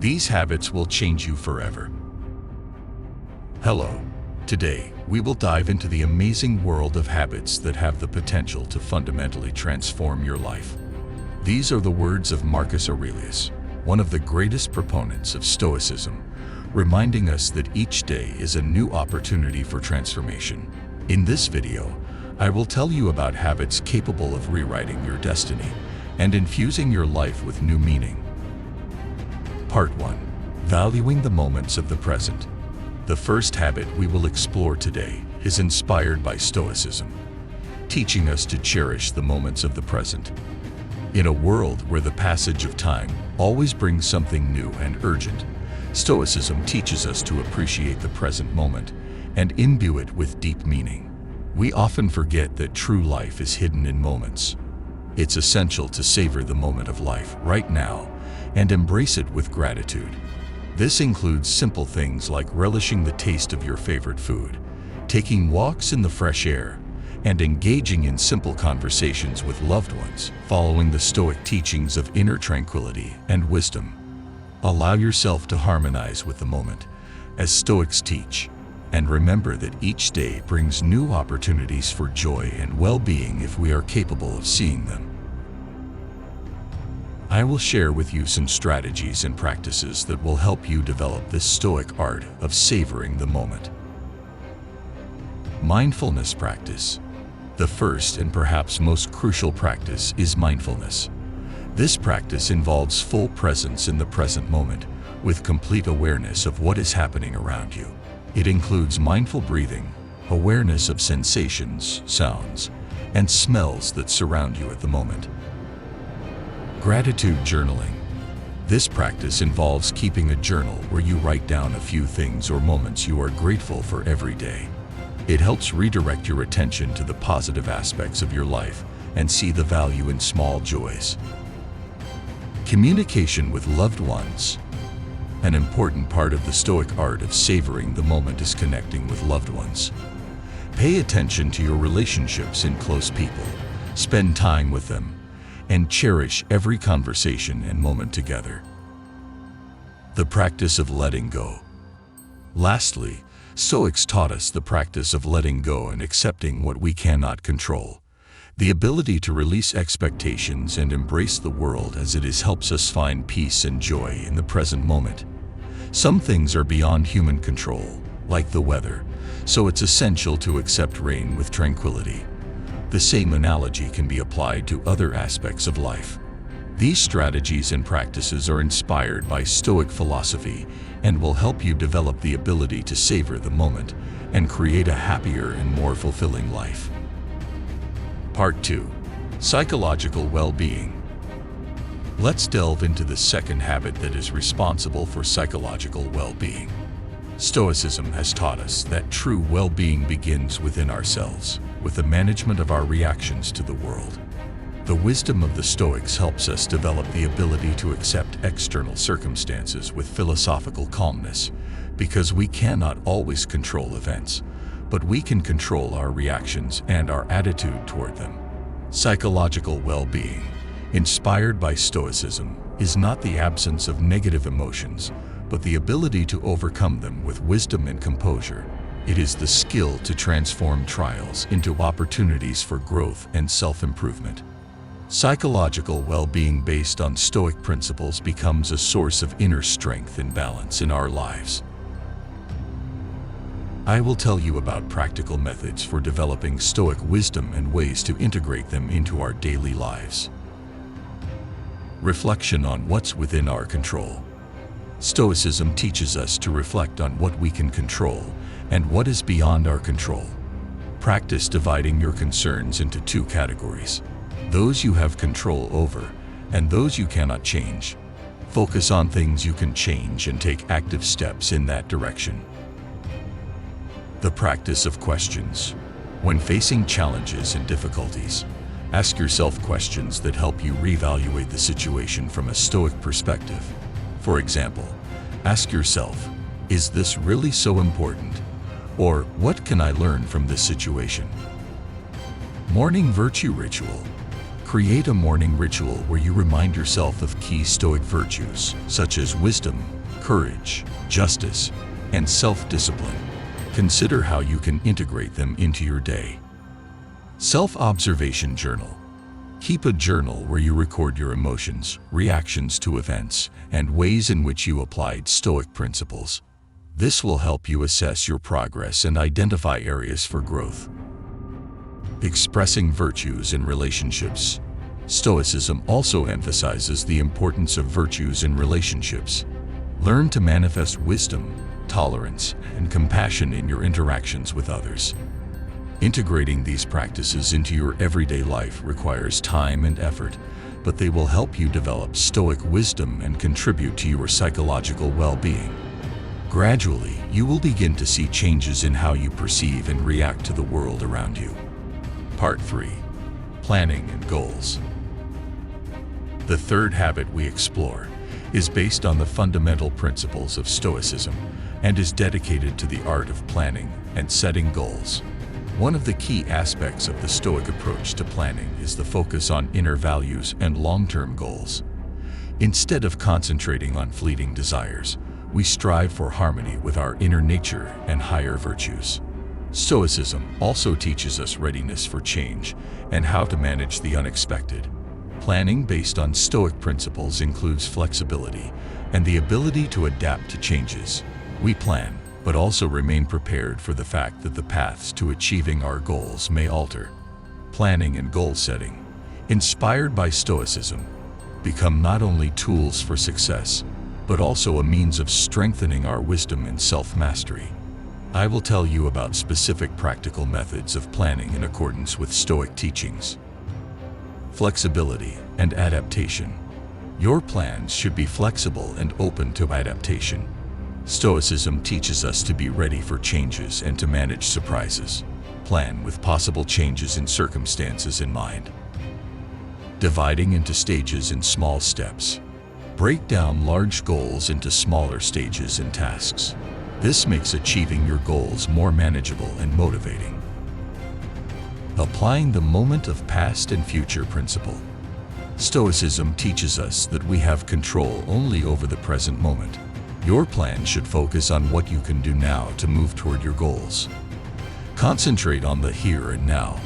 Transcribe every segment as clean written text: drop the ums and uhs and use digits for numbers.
These habits will change you forever. Hello. Today, we will dive into the amazing world of habits that have the potential to fundamentally transform your life. These are the words of Marcus Aurelius, one of the greatest proponents of Stoicism, reminding us that each day is a new opportunity for transformation. In this video, I will tell you about habits capable of rewriting your destiny and infusing your life with new meaning. Part 1. Valuing the moments of the present. The first habit we will explore today is inspired by Stoicism, teaching us to cherish the moments of the present. In a world where the passage of time always brings something new and urgent, Stoicism teaches us to appreciate the present moment and imbue it with deep meaning. We often forget that true life is hidden in moments. It's essential to savor the moment of life right now and embrace it with gratitude. This includes simple things like relishing the taste of your favorite food, taking walks in the fresh air, and engaging in simple conversations with loved ones, following the Stoic teachings of inner tranquility and wisdom. Allow yourself to harmonize with the moment, as Stoics teach, and remember that each day brings new opportunities for joy and well-being if we are capable of seeing them. I will share with you some strategies and practices that will help you develop this Stoic art of savoring the moment. Mindfulness practice. The first and perhaps most crucial practice is mindfulness. This practice involves full presence in the present moment, with complete awareness of what is happening around you. It includes mindful breathing, awareness of sensations, sounds, and smells that surround you at the moment. Gratitude journaling. This practice involves keeping a journal where you write down a few things or moments you are grateful for every day. It helps redirect your attention to the positive aspects of your life and see the value in small joys. Communication with loved ones. An important part of the Stoic art of savoring the moment is connecting with loved ones. Pay attention to your relationships in close people, spend time with them, and cherish every conversation and moment together. The practice of letting go. Lastly, Stoics taught us the practice of letting go and accepting what we cannot control. The ability to release expectations and embrace the world as it is helps us find peace and joy in the present moment. Some things are beyond human control, like the weather, so it's essential to accept rain with tranquility. The same analogy can be applied to other aspects of life. These strategies and practices are inspired by Stoic philosophy and will help you develop the ability to savor the moment and create a happier and more fulfilling life. Part 2. Psychological well-being. Let's delve into the second habit that is responsible for psychological well-being. Stoicism has taught us that true well-being begins within ourselves, with the management of our reactions to the world. The wisdom of the Stoics helps us develop the ability to accept external circumstances with philosophical calmness, because we cannot always control events, but we can control our reactions and our attitude toward them. Psychological well-being, inspired by Stoicism, is not the absence of negative emotions, but the ability to overcome them with wisdom and composure. It is the skill to transform trials into opportunities for growth and self-improvement. Psychological well-being based on Stoic principles becomes a source of inner strength and balance in our lives. I will tell you about practical methods for developing Stoic wisdom and ways to integrate them into our daily lives. Reflection on what's within our control. Stoicism teaches us to reflect on what we can control and what is beyond our control. Practice dividing your concerns into two categories: those you have control over and those you cannot change. Focus on things you can change and take active steps in that direction. The practice of questions. When facing challenges and difficulties, ask yourself questions that help you reevaluate the situation from a Stoic perspective. For example, ask yourself, is this really so important? Or what can I learn from this situation? Morning virtue ritual. Create a morning ritual where you remind yourself of key Stoic virtues, such as wisdom, courage, justice, and self-discipline. Consider how you can integrate them into your day. Self-observation journal. Keep a journal where you record your emotions, reactions to events, and ways in which you applied Stoic principles. This will help you assess your progress and identify areas for growth. Expressing virtues in relationships. Stoicism also emphasizes the importance of virtues in relationships. Learn to manifest wisdom, tolerance, and compassion in your interactions with others. Integrating these practices into your everyday life requires time and effort, but they will help you develop Stoic wisdom and contribute to your psychological well-being. Gradually, you will begin to see changes in how you perceive and react to the world around you. Part 3. Planning and goals. The third habit we explore is based on the fundamental principles of Stoicism and is dedicated to the art of planning and setting goals. One of the key aspects of the Stoic approach to planning is the focus on inner values and long-term goals. Instead of concentrating on fleeting desires, we strive for harmony with our inner nature and higher virtues. Stoicism also teaches us readiness for change and how to manage the unexpected. Planning based on Stoic principles includes flexibility and the ability to adapt to changes. We plan, but also remain prepared for the fact that the paths to achieving our goals may alter. Planning and goal setting, inspired by Stoicism, become not only tools for success, but also a means of strengthening our wisdom and self-mastery. I will tell you about specific practical methods of planning in accordance with Stoic teachings. Flexibility and adaptation. Your plans should be flexible and open to adaptation. Stoicism teaches us to be ready for changes and to manage surprises. Plan with possible changes in circumstances in mind. Dividing into stages in small steps. Break down large goals into smaller stages and tasks. This makes achieving your goals more manageable and motivating. Applying the moment of past and future principle. Stoicism teaches us that we have control only over the present moment. Your plan should focus on what you can do now to move toward your goals. Concentrate on the here and now.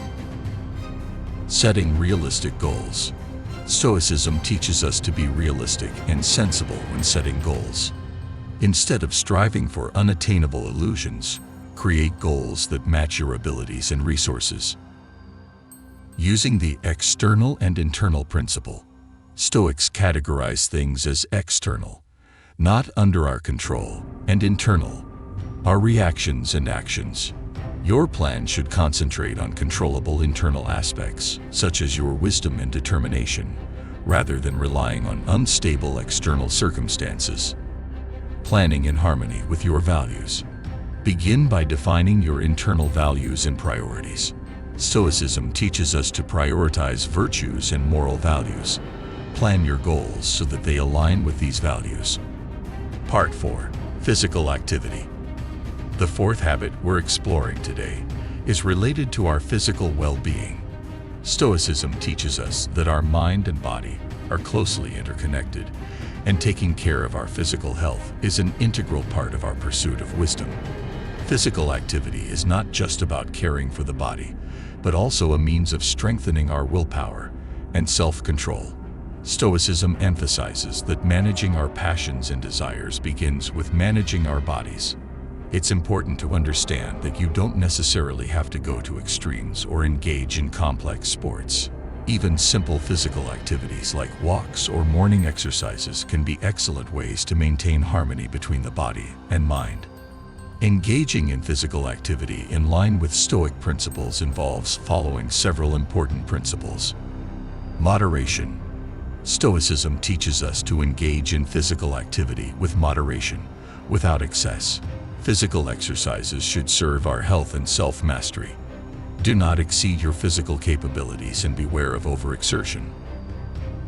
Setting realistic goals. Stoicism teaches us to be realistic and sensible when setting goals. Instead of striving for unattainable illusions, create goals that match your abilities and resources. Using the external and internal principle. Stoics categorize things as external, not under our control, and internal, our reactions and actions. Your plan should concentrate on controllable internal aspects, such as your wisdom and determination, rather than relying on unstable external circumstances. Planning in harmony with your values. Begin by defining your internal values and priorities. Stoicism teaches us to prioritize virtues and moral values. Plan your goals so that they align with these values. Part 4. Physical activity. The fourth habit we're exploring today is related to our physical well-being. Stoicism teaches us that our mind and body are closely interconnected, and taking care of our physical health is an integral part of our pursuit of wisdom. Physical activity is not just about caring for the body, but also a means of strengthening our willpower and self-control. Stoicism emphasizes that managing our passions and desires begins with managing our bodies. It's important to understand that you don't necessarily have to go to extremes or engage in complex sports. Even simple physical activities like walks or morning exercises can be excellent ways to maintain harmony between the body and mind. Engaging in physical activity in line with Stoic principles involves following several important principles. Moderation. Stoicism teaches us to engage in physical activity with moderation, without excess. Physical exercises should serve our health and self-mastery. Do not exceed your physical capabilities and beware of overexertion.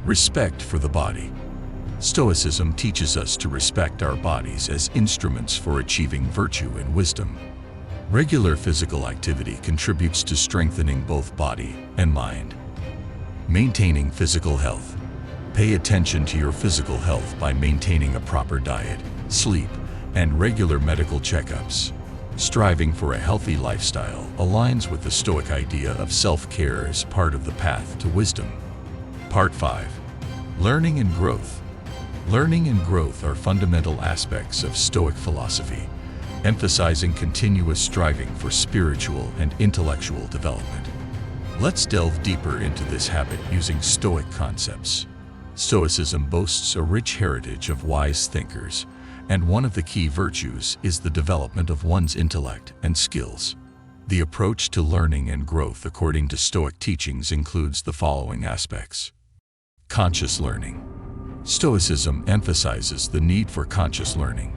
Respect for the body. Stoicism teaches us to respect our bodies as instruments for achieving virtue and wisdom. Regular physical activity contributes to strengthening both body and mind. Maintaining physical health. Pay attention to your physical health by maintaining a proper diet, sleep, and regular medical checkups. Striving for a healthy lifestyle aligns with the Stoic idea of self-care as part of the path to wisdom. Part 5. Learning and growth. Learning and growth are fundamental aspects of Stoic philosophy, emphasizing continuous striving for spiritual and intellectual development. Let's delve deeper into this habit using Stoic concepts. Stoicism boasts a rich heritage of wise thinkers, and one of the key virtues is the development of one's intellect and skills. The approach to learning and growth according to Stoic teachings includes the following aspects. Conscious learning. Stoicism emphasizes the need for conscious learning.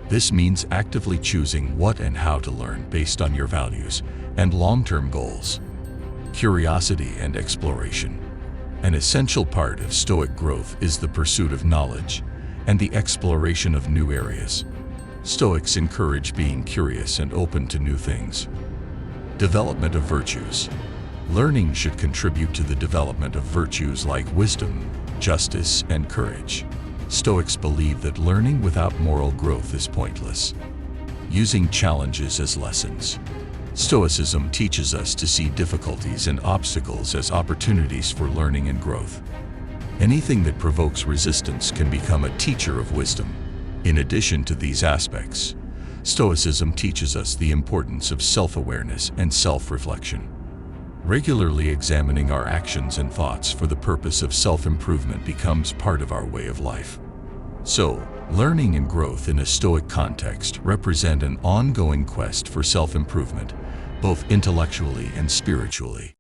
This means actively choosing what and how to learn based on your values and long-term goals. Curiosity and exploration. An essential part of Stoic growth is the pursuit of knowledge and the exploration of new areas. Stoics encourage being curious and open to new things. Development of virtues. Learning should contribute to the development of virtues like wisdom, justice, and courage. Stoics believe that learning without moral growth is pointless. Using challenges as lessons. Stoicism teaches us to see difficulties and obstacles as opportunities for learning and growth. Anything that provokes resistance can become a teacher of wisdom. In addition to these aspects, Stoicism teaches us the importance of self-awareness and self-reflection. Regularly examining our actions and thoughts for the purpose of self-improvement becomes part of our way of life. So, learning and growth in a Stoic context represent an ongoing quest for self-improvement, both intellectually and spiritually.